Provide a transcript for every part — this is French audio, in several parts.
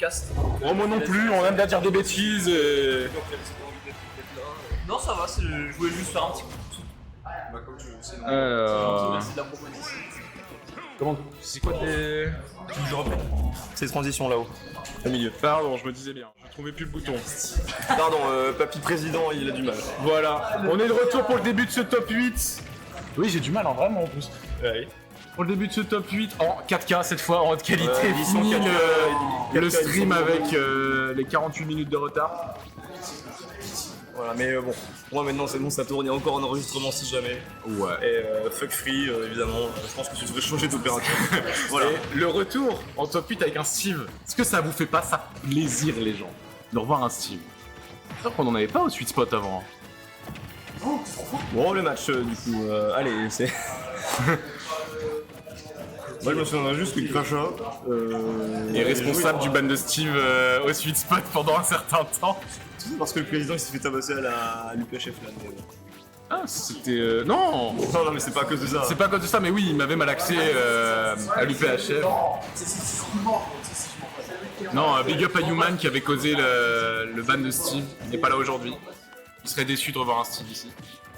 podcast. Oh, moi non plus, on aime bien dire des bêtises et... Non, ça va, je voulais juste faire un petit coup. Bah, comme tu veux, c'est merci de la proposition. Comment... C'est quoi des... Je répète. C'est transition là-haut, au milieu. Pardon, je me disais bien, je trouvais plus le bouton. Pardon, papy président, il a du mal. Voilà, on est de retour pour le début de ce top 8. Oui, j'ai du mal, vraiment, en plus. Ouais. Pour le début de ce top 8, en 4K cette fois, en haute qualité, édition fini 4K, le 4K, stream édition avec les 48 minutes de retard. Voilà, mais bon, moi maintenant c'est bon, ça tourne, il y a encore un enregistrement si jamais. Ouais. Et fuck free, évidemment, je pense que tu devrais changer d'opérateur. Voilà. Et le retour en top 8 avec un Steve, est-ce que ça vous fait pas ça plaisir les gens de revoir un Steve? C'est sûr qu'on en avait pas au Sweet Spot avant. Bon, le match, du coup, allez, c'est... Moi je me souviens juste que Crachat Et responsable du ban de Steve au Sweet Spot pendant un certain temps. Tout ça parce que le président il s'est fait tabasser à l'UPHF là. Ah, c'était... Non Non, mais c'est pas à cause de ça. C'est pas à cause de ça, mais oui, il m'avait malaxé à l'UPHF. Non, big up à Human qui avait causé le ban de Steve. Il n'est pas là aujourd'hui. Il serait déçu de revoir un Steve ici.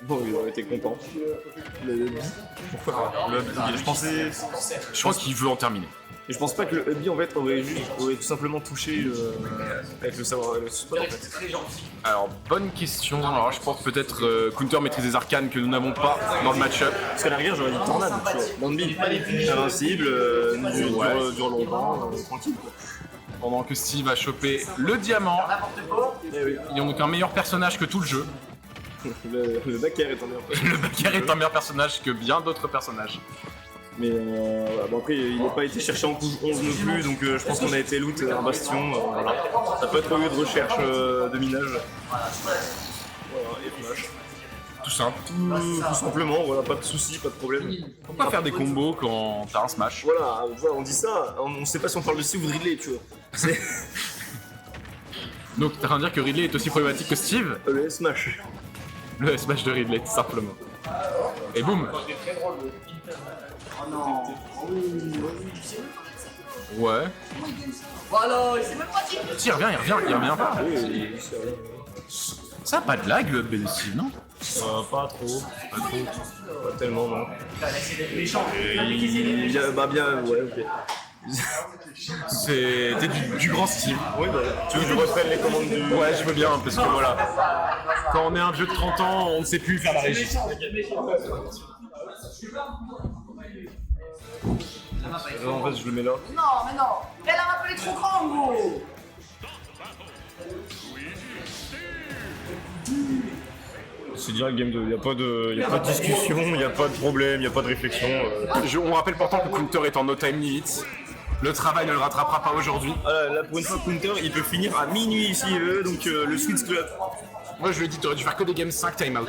Bon, il aurait été content. Pourquoi pas? Le hubby, je pensais... Je pense qu'il veut en terminer. Et je pense pas que le hubby en fait aurait tout simplement touché avec le savoir le spot en fait. Alors, bonne question. Alors, je pense peut-être Counter maîtrise des arcanes que nous n'avons pas dans le match-up. Parce qu'à la rigueur, j'aurais dit tornade, tu vois. Bambi, invincible, dure longtemps, tranquille quoi. Pendant que Steve a chopé le diamant. Eh oui. Ils ont donc un meilleur personnage que tout le jeu. Le backer est en meilleur. Le Bakker est un meilleur personnage que bien d'autres personnages. Mais voilà. Bon après il n'a pas été cherché en couche 11 non plus, donc je pense qu'on a été loot un bastion, voilà. Ça peut être au lieu de recherche de minage. Voilà, et flash. Tout simple. Tout simplement, voilà, pas de soucis, pas de problème. Pourquoi faire des combos quand t'as un smash? Voilà, on dit ça, on sait pas si on parle de Steve ou de Ridley, tu vois. C'est Donc t'es en train de dire que Ridley est aussi problématique que Steve? le smash. Le smash de Ridley, tout simplement. Et boum. Ouais. Voilà, il s'est même pas dit. Si, il revient pas. Oui, Ça a pas de lag le B de Steve, non? pas trop, pas tellement, non. Bien, ouais, ok. C'était du grand Steve. Oui, bah, tu veux que je reprenne les commandes du... Ouais, je veux bien, parce que voilà. Quand on est un vieux de 30 ans, on ne sait plus faire la régie. En fait, je le mets là. Non, mais non. Elle a rappelé trop grand, gros. C'est direct game 2, y a pas de discussion, y a pas de problème, y a pas de réflexion. On rappelle pourtant que Counter est en no time limit. Le travail ne le rattrapera pas aujourd'hui. Là, pour une fois, Counter, il peut finir à minuit s'il veut, donc le Switch Club. Moi je lui ai dit, t'aurais dû faire que des games 5 timeout.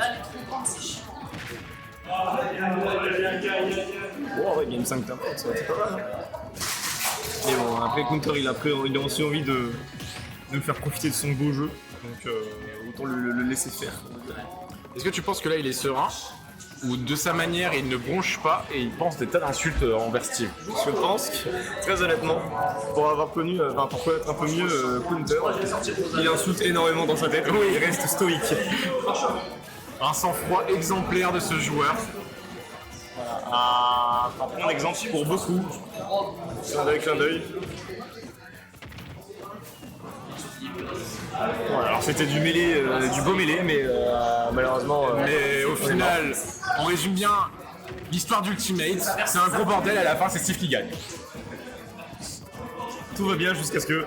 Bon, ouais, game 5 t'importe, ça c'est pas mal. Mais bon, après Counter, il a aussi envie de me faire profiter de son beau jeu, donc autant le laisser faire. Est-ce que tu penses que là il est serein? Ou de sa manière il ne bronche pas et il pense des tas d'insultes envers Steve? Je pense que, très honnêtement, pour avoir connu, pour connaître un peu mieux Counter, il insulte énormément dans sa tête, il reste stoïque. Un sang-froid exemplaire de ce joueur. À prendre exemple pour beaucoup. Clin d'œil. Voilà, alors c'était du mêlé, du beau mêlé, mais malheureusement. Mais au final, on résume bien l'histoire d'Ultimate. C'est un gros bordel, à la fin c'est Steve qui gagne. Tout va bien jusqu'à ce que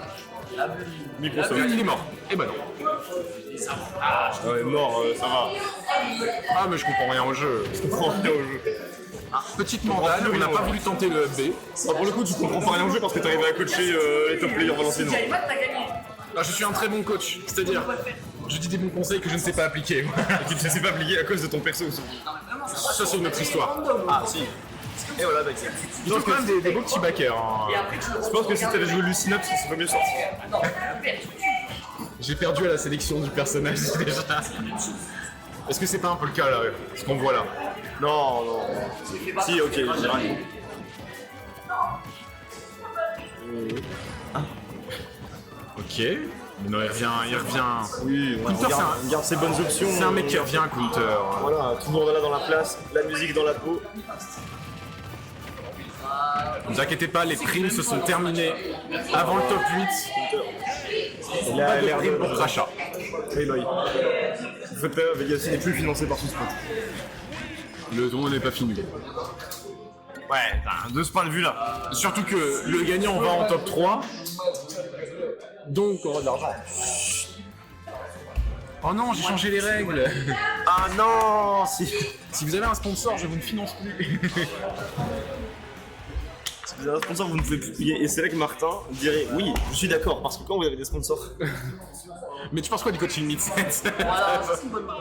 Microsoft. Il est mort. Et ben non. Ouais, mort, ça va. Ah mais je comprends rien au jeu. Je comprends rien au jeu. Petite mandale, on n'a pas voulu tenter le FB. Pour le coup, tu comprends pas rien au jeu parce que t'arrives à coacher les top players Valenciennes. T'as Je suis un très bon coach, c'est-à-dire, je dis des bons conseils que je ne sais pas appliquer. Et qui ne sais pas appliquer à cause de ton perso aussi. Ça c'est une autre histoire. Ah, si. Et voilà, bah, Ils ont quand même des beaux petits backers. Hein. je pense que si t'avais joué Lucinops, ça serait mieux sorti. J'ai perdu à la sélection du personnage déjà. Est-ce que c'est pas un peu le cas là, ce qu'on voit là? Non, non. Si, ok, j'ai rien. Ok. Mais non, il revient. Oui, Counter, on garde ses bonnes options. C'est un mec qui revient, Counter. Voilà, toujours là dans la place, la musique dans la peau. Ne vous inquiétez pas, les primes se sont terminées avant le top 8. Il a Pas de l'air prime de... pour Crachat. Oui, bah oui. En fait, Vegas n'est plus financé par son spot. Le tournoi n'est pas fini. Ouais, de ce point de vue-là. Surtout que le gagnant va en top 3. Donc on aura de l'argent. Oh non, j'ai changé les règles. Ah non, si... Si vous avez un sponsor, je vous ne finance plus. Si vous avez un sponsor, vous ne pouvez plus payer. Et c'est là que Martin dirait oui, je suis d'accord, parce que quand vous avez des sponsors. Mais tu penses quoi du coaching mid-set? Voilà, ça, c'est une bonne main.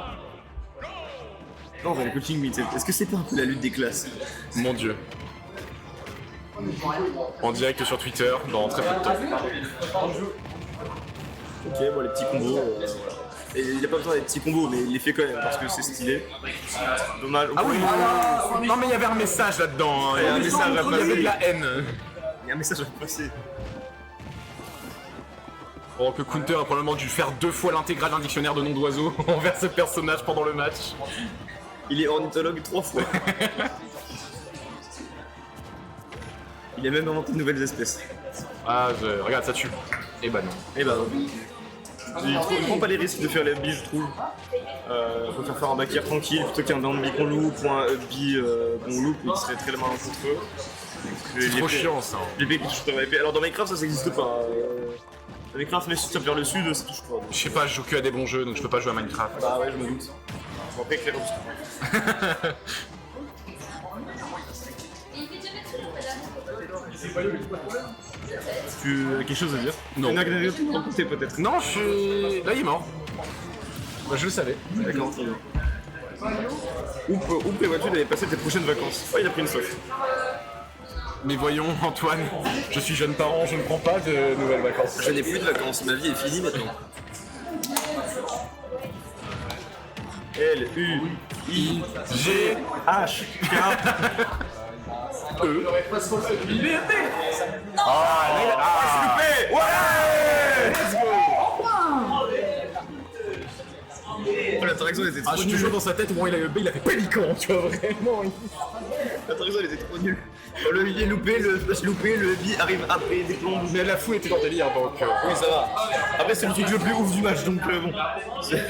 Non, le coaching meet, est-ce que c'est pas un peu la lutte des classes? Mon dieu. En direct sur Twitter dans très peu de temps. Ok, bon, les petits combos. Voilà. Et il a pas besoin des petits combos, mais il les fait quand même parce que c'est stylé. Dommage. Ah oui, non mais il y avait un message là-dedans. Il y a un message à Il y avait passer. de la haine. Il y a un message à passer. Bon, que Counter a probablement dû faire 2 fois l'intégrale d'un dictionnaire de noms d'oiseaux envers ce personnage pendant le match. Il est ornithologue 3 fois. Il a même inventé de nouvelles espèces. Ah, regarde, ça tue. Et bah non. Et bah non. Il prend pas les risques de faire les billes, je trouve. On peut faire un back air tranquille plutôt qu'un down B qu'on loupe ou un up B qu'on loupe et qui serait très malin contre eux. C'est trop chiant ça. Les B qui touchent sur l'épée. Alors dans Minecraft ça n'existe pas. Dans Minecraft, mais si tu tapes vers le sud, ça touche pas. Je sais pas, je joue que à des bons jeux donc je peux pas jouer à Minecraft. Bah ouais, je me doute. Bon, après, clair obscur. Tu as quelque chose à dire? Non. Une anecdote à raconter peut-être? Non, je suis. Là, il est mort. Bah, je le savais. D'accord, très bien. Où prévois-tu d'aller passer tes prochaines vacances? Oh, il a pris une sauce. Mais voyons, Antoine, je suis jeune parent, je ne prends pas de nouvelles vacances. Je n'ai plus de vacances, ma vie est finie maintenant. L, U, I, G, H, K. E. Loupé! Ouais! Let's go! Oh, l'interaction était Ah, trop je suis nulle. toujours dans sa tête, au moment où il a eu le B, il a fait pélican, tu vois, vraiment. L'interaction elle était trop nulle. Le I est loupé, le slash loupé, le B arrive après des plombes. Mais la fou était dans le délire, donc. Oui, ça va. Après, c'est le truc le plus ouf du match, donc bon. C'est- Et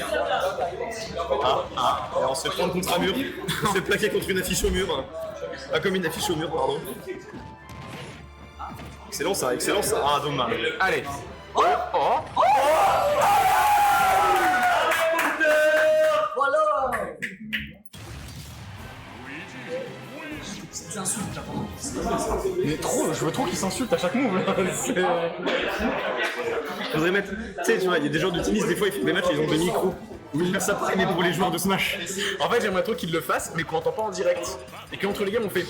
on se fait prendre contre un mur, on se fait plaquer contre une affiche au mur. Ah, comme une affiche au mur, pardon. Excellent ça, excellent ça. Ah, dommage. Allez. Oh, oh. Voilà. C'est insulte, j'apprends. Mais trop, je veux trop qu'il s'insulte à chaque move. Là. C'est- Faudrait mettre. Tu sais, tu vois, il y a des joueurs de tennis, des fois ils font des matchs, ils ont des micros. Oui, faire ça pareil, mais pour les joueurs de Smash. En fait, j'aimerais trop qu'il le fasse, mais qu'on l'entend pas en direct. Et qu'entre les games, on fait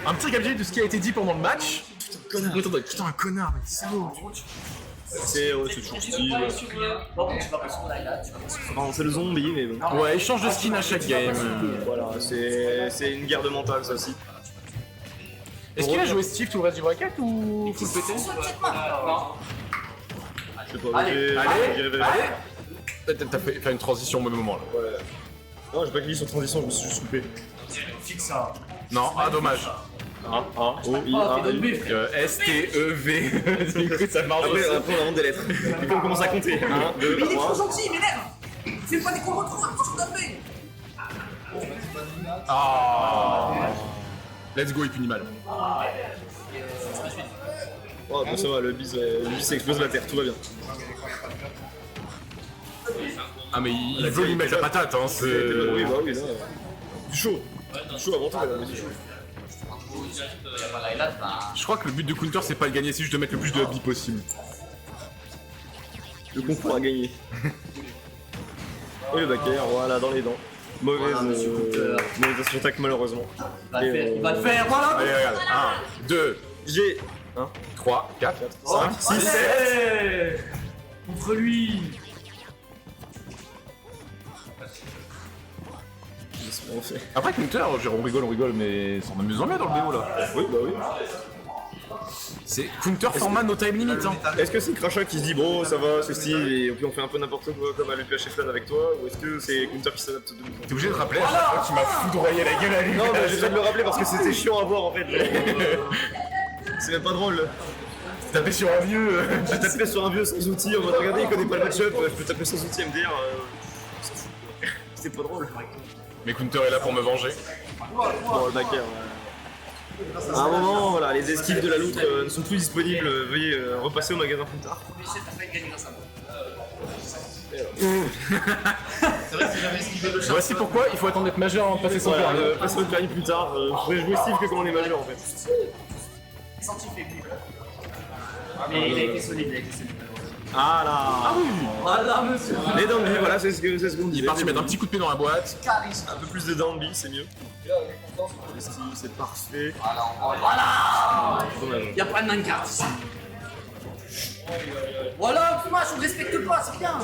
un petit récapitulatif de ce qui a été dit pendant le match. Putain, un connard, mais c'est beau. C'est toujours style. Bon, tu vas pas sur la là, tu vas pas sur Enfin, c'est le zombie, mais bon. Ouais, il change de skin à chaque game. Voilà, c'est une guerre de mental, ça aussi. Est-ce qu'il a joué Steve tout le reste du bracket ou full pété? sur cette main. Je sais pas, Allez, Allez. T'as fait une transition au même moment là. Ouais. Non, j'ai pas cliqué sur transition, je me suis juste loupé. Fixe ça. Non, ah dommage. O, I, Ah, A, t'es dans le U. bif. S-T-E-V. Du coup, ça marche Après, aussi. après, on invente des lettres. Et puis on commence à compter. 1, 2, Mais il est trop 3. gentil, il m'énerve. Fais pas des combos trop, attention d'appeler. Ah. Let's go, il punit mal. Oh, bon, ça va, le bis explose la terre, tout va bien. Ah, mais il veut lui mettre la patate, hein. C'est. Oui, bah oui, là. Du chaud. Du chaud avant tout, mais c'est chaud. Je crois que le but de Counter, c'est pas le gagner, c'est juste de mettre le plus de hobby possible. Le concours a gagné. Et le back air, voilà, dans les dents. Mauvaise attaque malheureusement. Il va le faire, voilà. Allez, regarde. 1, 2, J'ai 3, 4, 5, 6, 7. Allez. Contre lui. on fait. Après Counter, genre, on rigole, mais ça en amusant bien dans le BO là. Oui, bah oui. C'est counter format no time limit. Hein. Est-ce que c'est Crachat qui se dit bon ça va, c'est style, et puis on fait un peu n'importe quoi comme à l'EPH Flan avec toi, ou est-ce que c'est Counter qui s'adapte de nous? T'es obligé de rappeler à chaque fois que tu m'as foudroyé la gueule à lui. Non, mais j'ai besoin de le rappeler parce que c'était chiant à voir en fait. C'est même pas drôle. Taper sur un vieux. J'ai tapé sur un vieux sans outils en mode regardez, il connaît pas le match-up, je peux taper sans outils MDR. On s'en fout. C'était pas drôle. Mais Counter est là pour me venger. Bon, le backer. À un moment, voilà, les esquives de la loutre ne sont plus disponibles. Veuillez repasser au magasin plus tard. Voici pourquoi il faut attendre d'être majeur avant de passer son Voilà, permis. passez votre permis plus tard. Vous pourrez jouer Steve que quand on est majeur en fait. Senti faibli. Mais il a été solide, il a été solide. Ah là Voilà, monsieur. Les dents de vie, voilà, c'est ce qu'on dit. Il est parti mettre un petit coup de pied dans la boîte. Charisme. Un peu plus de dents de vie, c'est mieux. Les Steve, c'est parfait. Voilà. Dommage. Y'a pas de minecart ici. Voilà, Pumash, on ne respecte pas, c'est bien.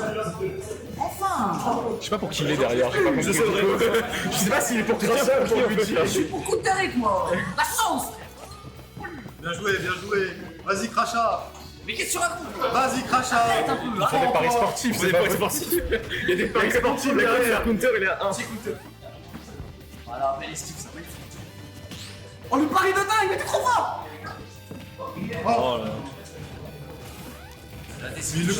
Enfin. Je sais pas pour qui il est derrière, j'ai pas compris. Je sais, vrai. Je sais pas s'il est pour Crachat ou pour lui dire. Je suis pour counter avec moi. La chance. Bien joué, bien joué. Vas-y, Crachat. Mais qu'est-ce que tu racontes? Vas-y, Crachat. Il fait des paris sportifs, C'est c'est des pas paris sportif. sportifs. Il y a des paris sportifs derrière. Counter, il est à 1. Voilà, belle esquive, ça magnifique. Oh, le pari de dingue, mais t'es trop fort. Oh là. La décision.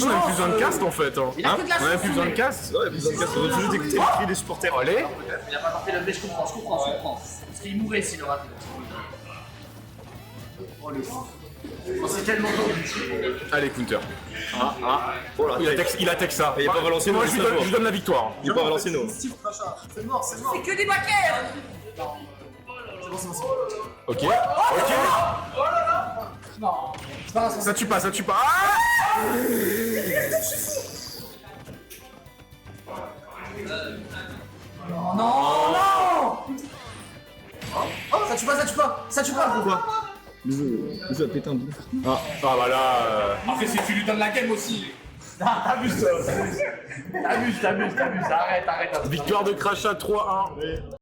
On a plus besoin de cast en fait. Hein. Il a que de la On a chance, plus besoin de mec. cast. Ouais, plus de casse, on va juste écouter les cris des supporters. Allez. Il a pas porté le blé, je comprends. Parce qu'il mourrait s'il le ratait. Oh, le fou. Oh, c'est tellement beau. Allez, Counter. Oh là, Il attaque ça. Il est pas Valenciennes, Moi, c'est je ça, lui donne la victoire. il est pas Valenciennes. Steve Crachat. C'est mort, c'est mort. C'est que des backers. Ok. Ok. Ça tue pas, ça tue pas. Ah Non, non. Oh, ça tue pas, ça tue pas. Ça tue pas. Pourquoi? Bisous à péter un bout. bah là. Après, si tu lui donnes la game aussi. T'abuses, arrête. Victoire de Crachat 3-1.